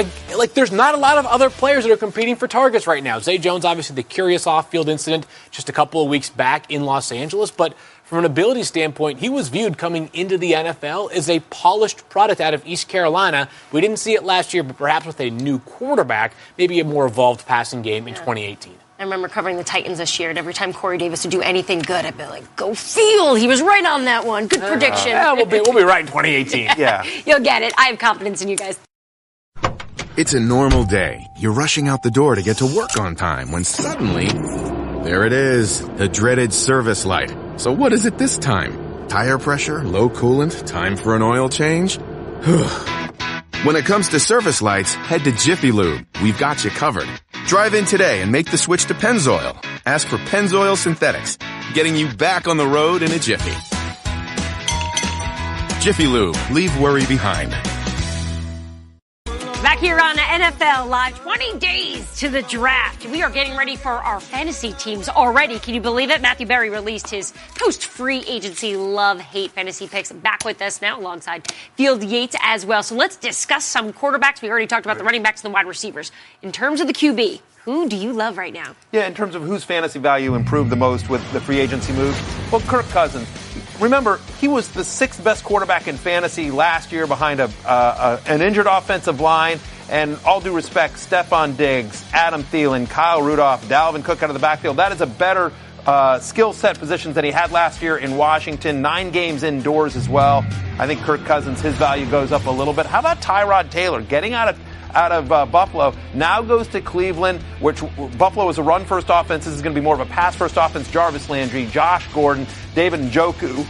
there's not a lot of other players that are competing for targets right now. Zay Jones, obviously the curious off-field incident just a couple of weeks back in Los Angeles, but from an ability standpoint, he was viewed coming into the NFL as a polished product out of East Carolina. We didn't see it last year, but perhaps with a new quarterback, maybe a more evolved passing game in 2018. I remember covering the Titans this year, and every time Corey Davis would do anything good, I'd be like, go Field. He was right on that one. Good prediction. We'll be right in 2018. Yeah. You'll get it. I have confidence in you guys. It's a normal day. You're rushing out the door to get to work on time when suddenly, there it is, the dreaded service light. So what is it this time? Tire pressure, low coolant, time for an oil change? When it comes to service lights, head to Jiffy Lube. We've got you covered. Drive in today and make the switch to Pennzoil. Ask for Pennzoil Synthetics, getting you back on the road in a jiffy. Jiffy Lube, leave worry behind. Back here on NFL Live, 20 days to the draft. We are getting ready for our fantasy teams already. Can you believe it? Matthew Berry released his post-free agency love-hate fantasy picks. Back with us now alongside Field Yates as well. So let's discuss some quarterbacks. We already talked about the running backs and the wide receivers. In terms of the QB, who do you love right now? Yeah, in terms of whose fantasy value improved the most with the free agency moves, well, Kirk Cousins. Remember, he was the sixth best quarterback in fantasy last year behind an injured offensive line. And all due respect, Stephon Diggs, Adam Thielen, Kyle Rudolph, Dalvin Cook out of the backfield. That is a better skill set positions than he had last year in Washington. 9 games indoors as well. I think Kirk Cousins, his value goes up a little bit. How about Tyrod Taylor getting out of Buffalo, now goes to Cleveland, which Buffalo is a run-first offense. This is going to be more of a pass-first offense. Jarvis Landry, Josh Gordon, David Njoku,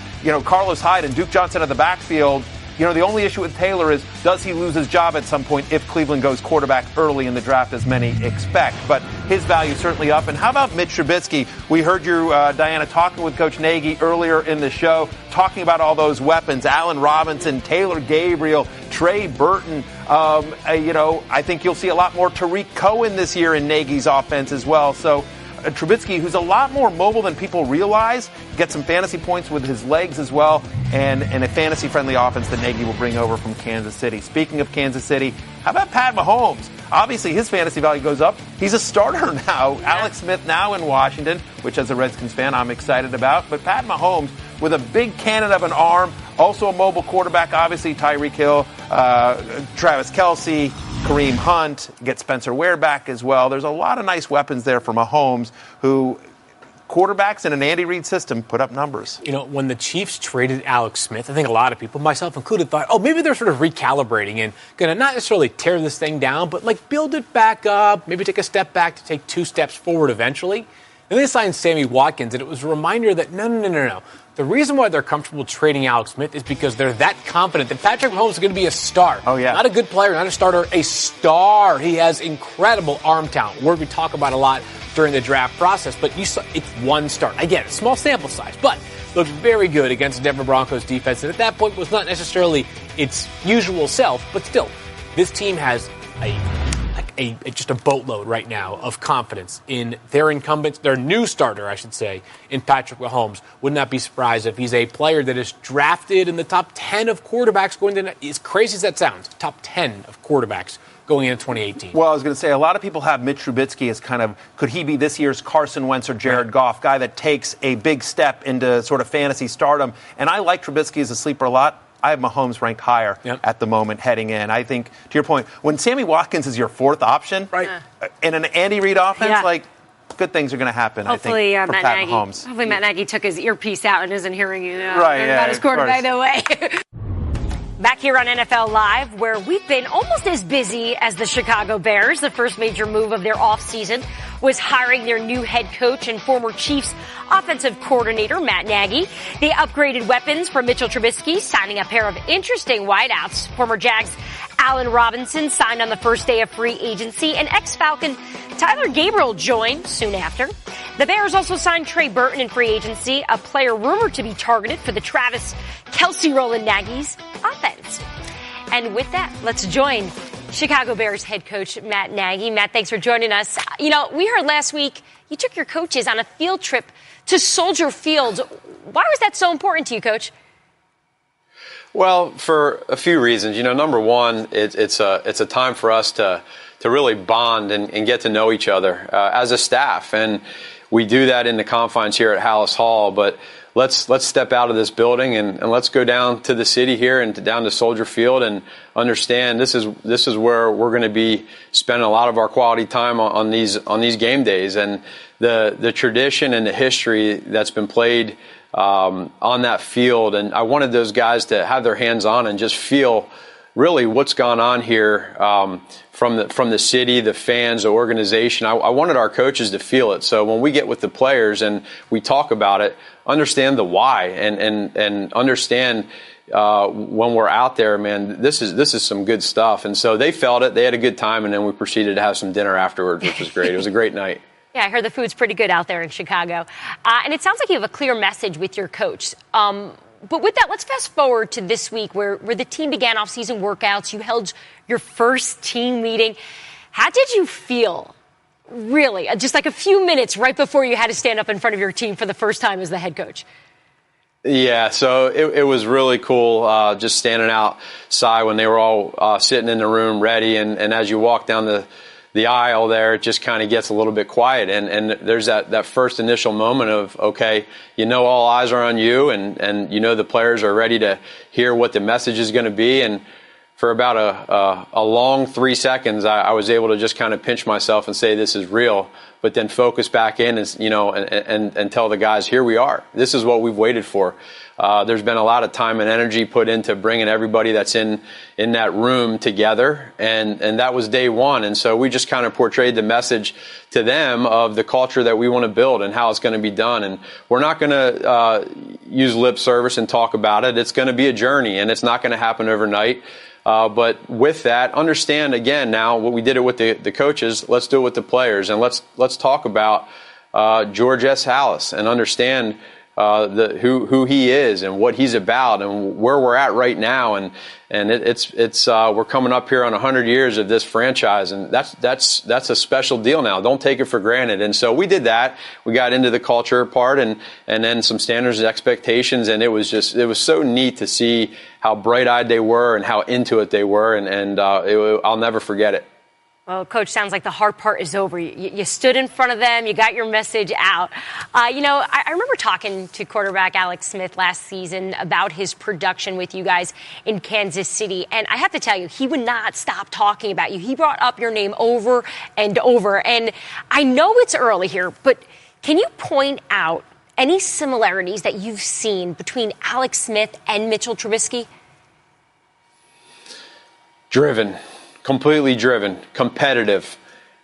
Carlos Hyde and Duke Johnson at the backfield. The only issue with Taylor is, does he lose his job at some point if Cleveland goes quarterback early in the draft, as many expect? But his value is certainly up. And how about Mitch Trubisky? We heard you, Diana, talking with Coach Nagy earlier in the show, talking about all those weapons, Allen Robinson, Taylor Gabriel, Trey Burton. I think you'll see a lot more Tariq Cohen this year in Nagy's offense as well. So Trubisky, who's a lot more mobile than people realize, gets some fantasy points with his legs as well, and a fantasy-friendly offense that Nagy will bring over from Kansas City. Speaking of Kansas City, how about Pat Mahomes? Obviously, his fantasy value goes up. He's a starter now. Yeah. Alex Smith now in Washington, which as a Redskins fan I'm excited about. But Pat Mahomes with a big cannon of an arm, also a mobile quarterback, obviously Tyreek Hill, Travis Kelce, Kareem Hunt, get Spencer Ware back as well. There's a lot of nice weapons there for Mahomes, who quarterbacks in an Andy Reid system put up numbers. You know, when the Chiefs traded Alex Smith, I think a lot of people, myself included, thought, oh, maybe they're sort of recalibrating and going to not necessarily tear this thing down, but like build it back up, maybe take a step back to take 2 steps forward eventually. And they signed Sammy Watkins, and it was a reminder that no. The reason why they're comfortable trading Alex Smith is because they're that confident that Patrick Mahomes is going to be a star. Oh, yeah. Not a good player, not a starter, a star. He has incredible arm talent, word we talk about a lot during the draft process. But you saw it's one start. I get it, small sample size, but looked very good against the Denver Broncos defense. And at that point was not necessarily its usual self, but still, this team has just a boatload right now of confidence in their incumbent, their new starter, I should say, in Patrick Mahomes. Would not be surprised if he's a player that is drafted in the top 10 of quarterbacks going to, as crazy as that sounds, top 10 of quarterbacks going into 2018. Well, I was going to say, a lot of people have Mitch Trubisky as kind of, could he be this year's Carson Wentz or Jared Goff, guy that takes a big step into sort of fantasy stardom. And I like Trubisky as a sleeper a lot. I have Mahomes ranked higher at the moment heading in. I think, to your point, when Sammy Watkins is your 4th option in an Andy Reid offense, like, good things are going to happen, hopefully, I think, for Pat Mahomes. Hopefully Matt Nagy took his earpiece out and isn't hearing you about his quarterback either way. Back here on NFL Live, where we've been almost as busy as the Chicago Bears. The first major move of their offseason was hiring their new head coach and former Chiefs offensive coordinator, Matt Nagy. They upgraded weapons for Mitchell Trubisky, signing a pair of interesting wideouts. Former Jags Allen Robinson signed on the first day of free agency, and ex-Falcon Tyler Gabriel joined soon after. The Bears also signed Trey Burton in free agency, a player rumored to be targeted for the Travis Kelce role in Nagy's offense. And with that, let's join Chicago Bears head coach Matt Nagy. Matt, thanks for joining us. You know, we heard last week you took your coaches on a field trip to Soldier Field. Why was that so important to you, Coach? Well, for a few reasons. You know, number one, it's a time for us to really bond and get to know each other as a staff. And we do that in the confines here at Hallis Hall. But let's step out of this building and let's go down to the city here and down to Soldier Field and understand this is where we're going to be spending a lot of our quality time on these game days. And the tradition and the history that's been played on that field. And I wanted those guys to have their hands on and just feel really what's gone on here from the city, the fans, the organization. I wanted our coaches to feel it. So when we get with the players and we talk about it, understand the why and understand when we're out there, man, this is some good stuff. And so they felt it. They had a good time, and then we proceeded to have some dinner afterwards, which was great. It was a great night. Yeah, I heard the food's pretty good out there in Chicago. And it sounds like you have a clear message with your coach. But with that, let's fast forward to this week where the team began off-season workouts. You held your first team meeting. How did you feel, really, just like a few minutes right before you had to stand up in front of your team for the first time as the head coach? Yeah, so it was really cool just standing outside when they were all sitting in the room ready. And as you walk down the aisle there, it just kind of gets a little bit quiet. And there's that first initial moment of, okay, you know all eyes are on you, and you know the players are ready to hear what the message is going to be. And for about a long 3 seconds, I was able to just kind of pinch myself and say this is real, but then focus back in and tell the guys, here we are. This is what we've waited for. There's been a lot of time and energy put into bringing everybody that's in that room together, and that was day one. And so we just kind of portrayed the message to them of the culture that we want to build and how it's going to be done. And we're not going to use lip service and talk about it. It's going to be a journey, and it's not going to happen overnight. But with that, understand again now what we did it with the coaches. Let's do it with the players, and let's talk about George S. Hallis and understand who he is and what he's about and where we're at right now. And it's we're coming up here on 100 years of this franchise, and that's a special deal now. Don't take it for granted. And so we did that. We got into the culture part and then some standards and expectations, and it was so neat to see how bright-eyed they were and how into it they were, and I'll never forget it. Well, Coach, sounds like the hard part is over. You stood in front of them. You got your message out. I remember talking to quarterback Alex Smith last season about his production with you guys in Kansas City. And I have to tell you, he would not stop talking about you. He brought up your name over and over. And I know it's early here, but Can you point out any similarities that you've seen between Alex Smith and Mitchell Trubisky? Driven, completely driven, competitive.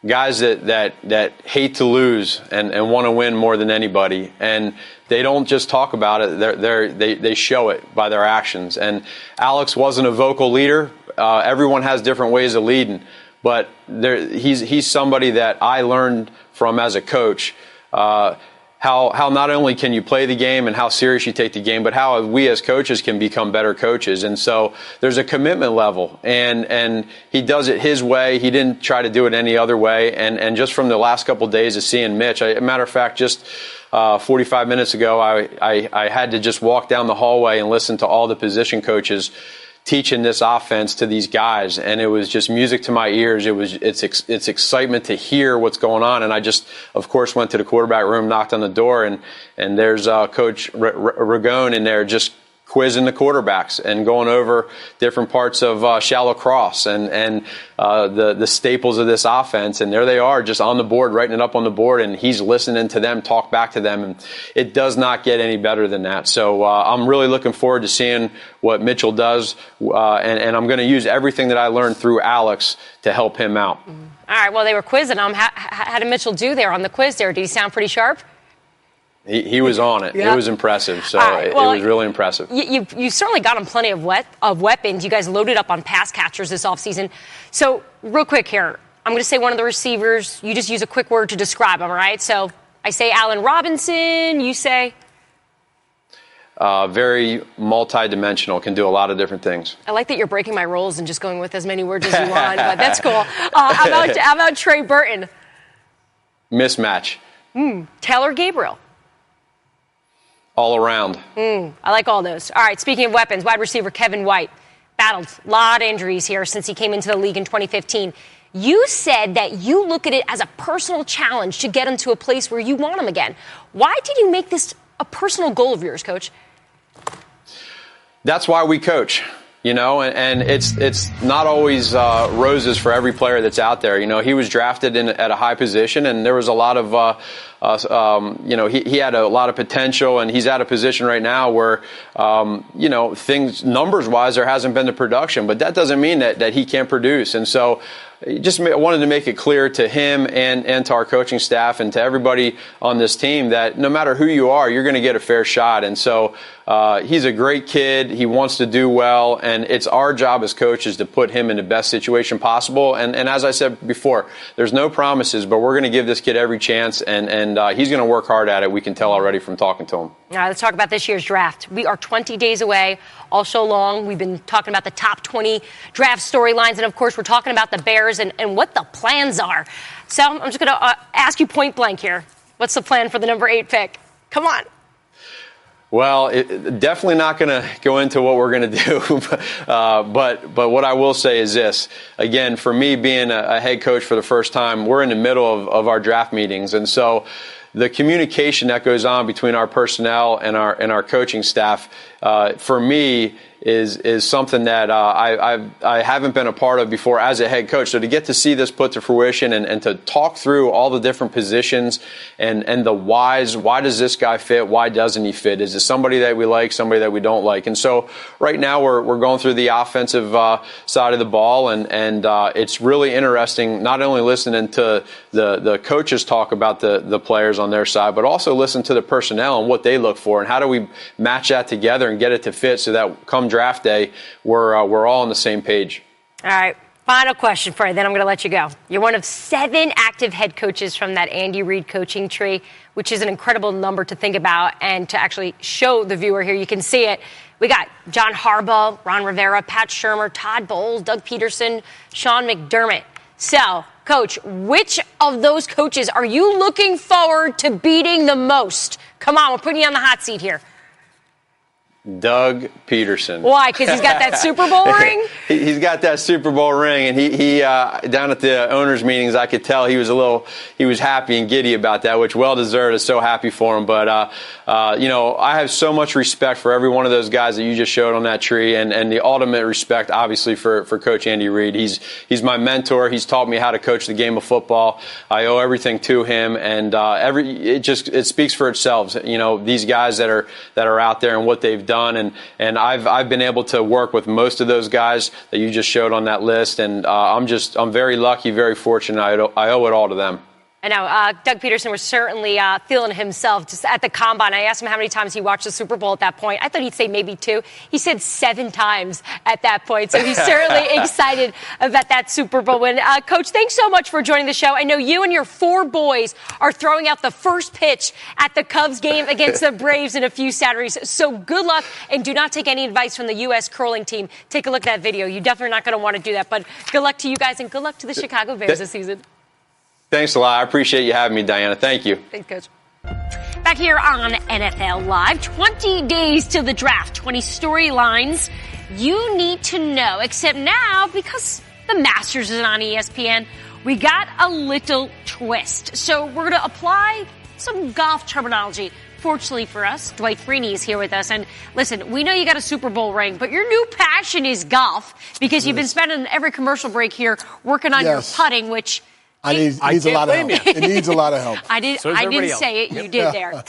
Guys that hate to lose and want to win more than anybody. And they don't just talk about it, they show it by their actions. And Alex wasn't a vocal leader. Everyone has different ways of leading. But he's somebody that I learned from as a coach. How not only can you play the game and how serious you take the game, but how we as coaches can become better coaches. And so there's a commitment level, and he does it his way. He didn't try to do it any other way. And just from the last couple of days of seeing Mitch, matter of fact, just 45 minutes ago, I had to just walk down the hallway and listen to all the position coaches teaching this offense to these guys, and it was just music to my ears. It's excitement to hear what's going on, and I just, of course, went to the quarterback room, knocked on the door, and there's Coach Ragone in there just quizzing the quarterbacks and going over different parts of shallow cross and the staples of this offense. And there they are, just on the board, writing it up on the board, and he's listening to them talk back to them. And it does not get any better than that. So I'm really looking forward to seeing what Mitchell does, and I'm going to use everything that I learned through Alex to help him out. All right, well, they were quizzing him. How did Mitchell do there on the quiz there? Did he sound pretty sharp? He was on it. Yeah. It was impressive. So right, well, it was really impressive. You certainly got him plenty of weapons. You guys loaded up on pass catchers this offseason. So real quick here, I'm going to say one of the receivers. You just use a quick word to describe him, all right? So I say Allen Robinson. You say? Very multi-dimensional, can do a lot of different things. I like that you're breaking my rules and just going with as many words as you want, but that's cool. How about Trey Burton? Mismatch. Taylor Gabriel. All around. I like all those. All right, speaking of weapons, wide receiver Kevin White battled a lot of injuries here since he came into the league in 2015. You said that you look at it as a personal challenge to get him to a place where you want him again. Why did you make this a personal goal of yours, Coach? That's why we coach. And it's not always roses for every player that's out there. He was drafted at a high position, and there was a lot of, he had a lot of potential, and he's at a position right now where, things numbers-wise, there hasn't been the production, but that doesn't mean that he can't produce. And so just wanted to make it clear to him and to our coaching staff and to everybody on this team that no matter who you are, you're going to get a fair shot. And so he's a great kid. He wants to do well, and it's our job as coaches to put him in the best situation possible. And as I said before, there's no promises, but we're going to give this kid every chance, and he's going to work hard at it. We can tell already from talking to him. All right, let's talk about this year's draft. We are 20 days away. All show long, we've been talking about the top 20 draft storylines, and of course, we're talking about the Bears and what the plans are. So I'm just going to ask you point blank here. What's the plan for the number 8 pick? Come on. Well, definitely not going to go into what we're going to do, but what I will say is this. Again, for me being a head coach for the first time, we're in the middle of our draft meetings, and so the communication that goes on between our personnel and our coaching staff, for me, is something that I haven't been a part of before as a head coach. So to get to see this put to fruition and to talk through all the different positions and the whys, why does this guy fit? Why doesn't he fit? Is it somebody that we like, somebody that we don't like? And so right now we're going through the offensive side of the ball, and it's really interesting not only listening to the coaches talk about the players on their side, but also listen to the personnel and what they look for and how do we match that together and get it to fit so that come draft day, we're all on the same page. All right. Final question for you, then I'm going to let you go. You're one of 7 active head coaches from that Andy Reid coaching tree, which is an incredible number to think about and to actually show the viewer here. You can see it. We got John Harbaugh, Ron Rivera, Pat Shurmur, Todd Bowles, Doug Peterson, Sean McDermott. So, Coach, which of those coaches are you looking forward to beating the most? Come on, we're putting you on the hot seat here. Doug Peterson. Why? Because he's got that Super Bowl ring? He's got that Super Bowl ring, and he down at the owners' meetings, I could tell he was happy and giddy about that, which well deserved. Is so happy for him. But I have so much respect for every one of those guys that you just showed on that tree, and the ultimate respect, obviously, for Coach Andy Reid. He's my mentor. He's taught me how to coach the game of football. I owe everything to him, and it speaks for itself. These guys that are out there and what they've done. And I've been able to work with most of those guys that you just showed on that list, and I'm very lucky, very fortunate. I owe it all to them. I know Doug Peterson was certainly feeling himself just at the combine. I asked him how many times he watched the Super Bowl at that point. I thought he'd say maybe 2. He said 7 times at that point. So he's certainly excited about that Super Bowl win. Coach, thanks so much for joining the show. I know you and your 4 boys are throwing out the first pitch at the Cubs game against the Braves in a few Saturdays. So good luck, and do not take any advice from the U.S. curling team. Take a look at that video. You're definitely not going to want to do that. But good luck to you guys, and good luck to the Chicago Bears this season. Thanks a lot. I appreciate you having me, Diana. Thank you. Thanks, Coach. Back here on NFL Live, 20 days to the draft, 20 storylines you need to know. Except now, because the Masters is on ESPN, we got a little twist. So we're going to apply some golf terminology. Fortunately for us, Dwight Freeney is here with us. And listen, we know you got a Super Bowl ring, but your new passion is golf, because you've been spending every commercial break here working on your putting, which... It needs a lot of help. It needs a lot of help. I didn't say it. You did there.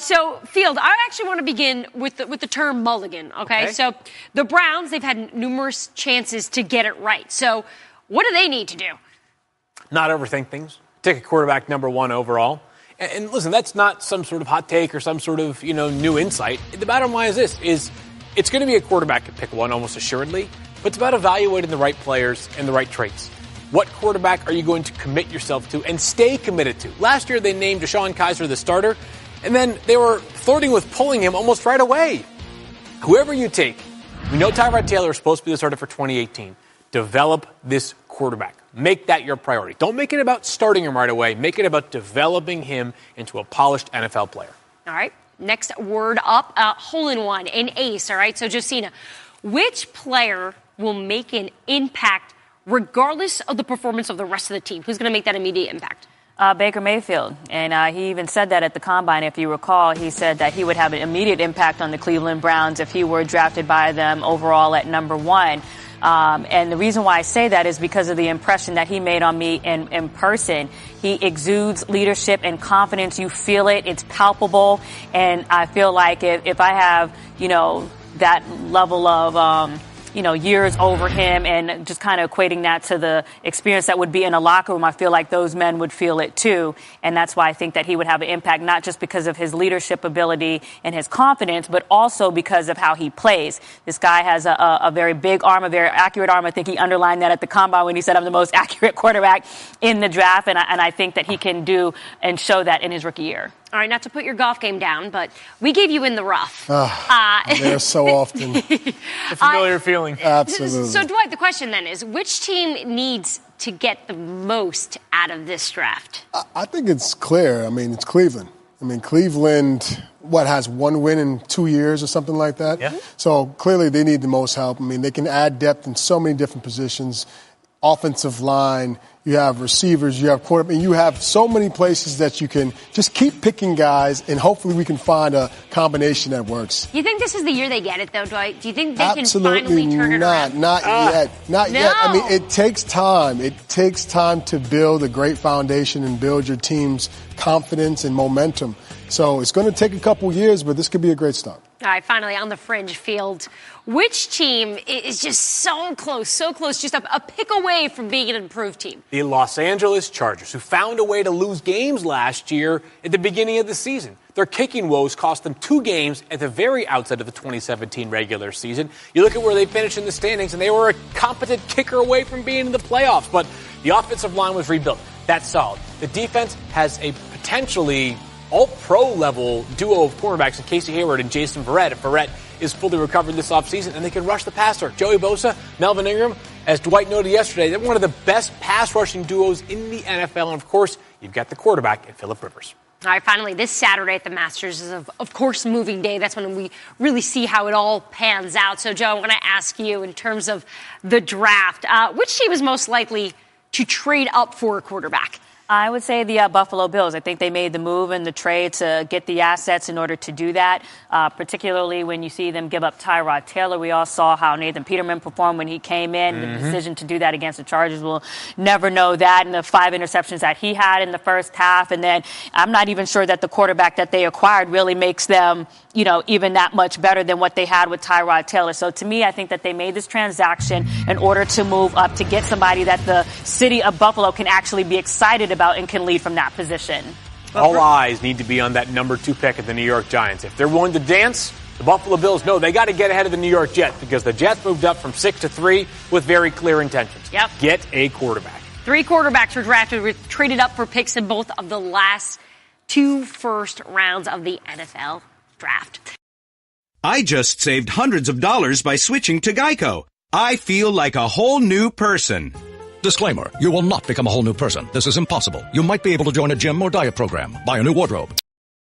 So, Field, I actually want to begin with the term mulligan, okay? So the Browns, they've had numerous chances to get it right. So what do they need to do? Not overthink things. Take a quarterback number 1 overall. And listen, that's not some sort of hot take or some sort of, new insight. The bottom line is this, it's going to be a quarterback at pick 1 almost assuredly, but it's about evaluating the right players and the right traits. What quarterback are you going to commit yourself to and stay committed to? Last year, they named Deshaun Kaiser the starter, and then they were flirting with pulling him almost right away. Whoever you take, we know Tyrod Taylor is supposed to be the starter for 2018. Develop this quarterback. Make that your priority. Don't make it about starting him right away. Make it about developing him into a polished NFL player. All right. Next word up, hole-in-one, an ace, all right? So, Josina, which player will make an impact regardless of the performance of the rest of the team? Who's going to make that immediate impact? Baker Mayfield. And he even said that at the Combine, if you recall. He said that he would have an immediate impact on the Cleveland Browns if he were drafted by them overall at number 1. And the reason why I say that is because of the impression that he made on me in person. He exudes leadership and confidence. You feel it. It's palpable. And I feel like if I have, that level of years over him and just kind of equating that to the experience that would be in a locker room, I feel like those men would feel it too. And that's why I think that he would have an impact, not just because of his leadership ability and his confidence, but also because of how he plays. This guy has a very big arm, a very accurate arm. I think he underlined that at the Combine when he said, I'm the most accurate quarterback in the draft. And I think that he can do and show that in his rookie year. All right, not to put your golf game down, but we gave you in the rough. They're so often. A familiar feeling. Absolutely. So, Dwight, the question then is, which team needs to get the most out of this draft? I think it's clear. It's Cleveland. Cleveland, has 1 win in 2 years or something like that? Yeah. So, clearly they need the most help. They can add depth in so many different positions. Offensive line, you have receivers, you have quarterback, you have so many places that you can just keep picking guys, and hopefully we can find a combination that works. You think this is the year they get it, though, Dwight? Do you think they can finally turn it around? Not yet. Not yet. It takes time. It takes time to build a great foundation and build your team's confidence and momentum. So it's going to take a couple years, but this could be a great start. All right, finally, on the fringe field, which team is just so close, just a pick away from being an improved team? The Los Angeles Chargers, who found a way to lose games last year at the beginning of the season. Their kicking woes cost them 2 games at the very outset of the 2017 regular season. You look at where they finished in the standings, and they were a competent kicker away from being in the playoffs. But the offensive line was rebuilt. That's solid. The defense has a potentially all-pro level duo of cornerbacks in Casey Hayward and Jason Verrett. If Verrett is fully recovered this offseason, and they can rush the passer. Joey Bosa, Melvin Ingram, as Dwight noted yesterday, they're one of the best pass rushing duos in the NFL. And, of course, you've got the quarterback in Phillip Rivers. All right, finally, this Saturday at the Masters is, of course, moving day. That's when we really see how it all pans out. So, Joe, I want to ask you, in terms of the draft, which team is most likely to trade up for a quarterback? I would say the Buffalo Bills. I think they made the move and the trade to get the assets in order to do that, particularly when you see them give up Tyrod Taylor. We all saw how Nathan Peterman performed when he came in. The decision to do that against the Chargers, we'll never know that, and the 5 interceptions that he had in the first half. And then I'm not even sure that the quarterback that they acquired really makes them, even that much better than what they had with Tyrod Taylor. So to me, I think that they made this transaction in order to move up, to get somebody that the city of Buffalo can actually be excited about and can lead from that position. All eyes need to be on that number 2 pick of the New York Giants. If they're willing to dance, the Buffalo Bills know they got to get ahead of the New York Jets, because the Jets moved up from 6 to 3 with very clear intentions. Yep. Get a quarterback. 3 quarterbacks were drafted, traded up for picks in both of the last 2 first rounds of the NFL draft. I just saved hundreds of dollars by switching to Geico. I feel like a whole new person. Disclaimer, you will not become a whole new person. This is impossible. You might be able to join a gym or diet program, buy a new wardrobe.